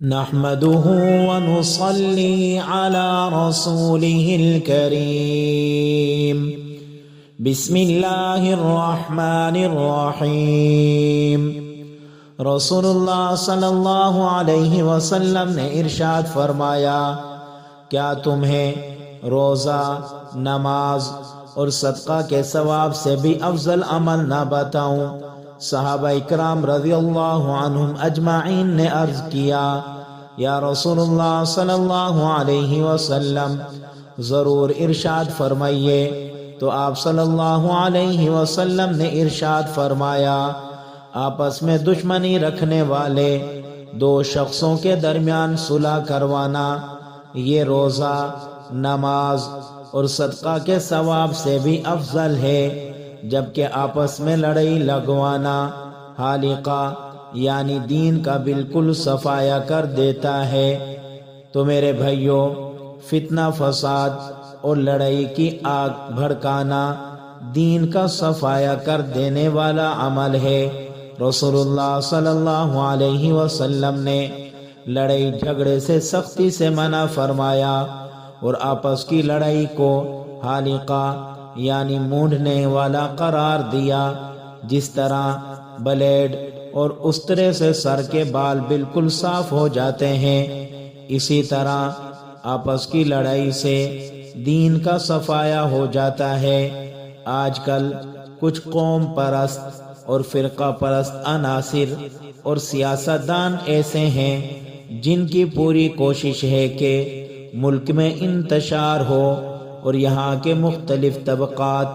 نحمده ونصلي على رسوله الكريم بسم الله الرحمن الرحیم۔ رسول اللہ صلی اللہ علیہ وسلم نے ارشاد فرمایا، کیا تمہیں روزہ، نماز اور صدقہ کے ثواب سے بھی افضل عمل نہ بتاؤں؟ صحابہ اکرام رضی اللہ عنہم اجمعین نے عرض کیا، یا رسول اللہ صلی اللہ علیہ وسلم، ضرور ارشاد فرمائیے۔ تو آپ صلی اللہ علیہ وسلم نے ارشاد فرمایا، آپس میں دشمنی رکھنے والے دو شخصوں کے درمیان صلح کروانا یہ روزہ، نماز اور صدقہ کے ثواب سے بھی افضل ہے، جبکہ آپس میں لڑائی لگوانا حالقہ یعنی دین کا بالکل صفایا کر دیتا ہے۔ تو میرے بھائیوں، فتنہ فساد اور لڑائی کی آگ بھڑکانا دین کا صفایا کر دینے والا عمل ہے۔ رسول اللہ صلی اللہ علیہ وسلم نے لڑائی جھگڑے سے سختی سے منع فرمایا اور آپس کی لڑائی کو حالقہ یعنی مونڈنے والا قرار دیا۔ جس طرح بلیڈ اور استرے سے سر کے بال بالکل صاف ہو جاتے ہیں، اسی طرح آپس کی لڑائی سے دین کا صفایا ہو جاتا ہے۔ آج کل کچھ قوم پرست اور فرقہ پرست عناصر اور سیاستدان ایسے ہیں جن کی پوری کوشش ہے کہ ملک میں انتشار ہو اور یہاں کے مختلف طبقات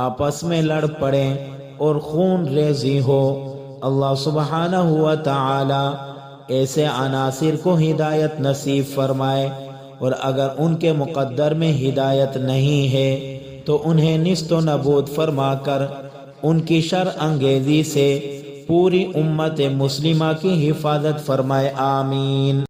آپس میں لڑ پڑیں اور خون ریزی ہو۔ اللہ سبحانہ و تعالی ایسے عناصر کو ہدایت نصیب فرمائے، اور اگر ان کے مقدر میں ہدایت نہیں ہے تو انہیں نیست و نابود فرما کر ان کی شر انگیزی سے پوری امت مسلمہ کی حفاظت فرمائے، آمین۔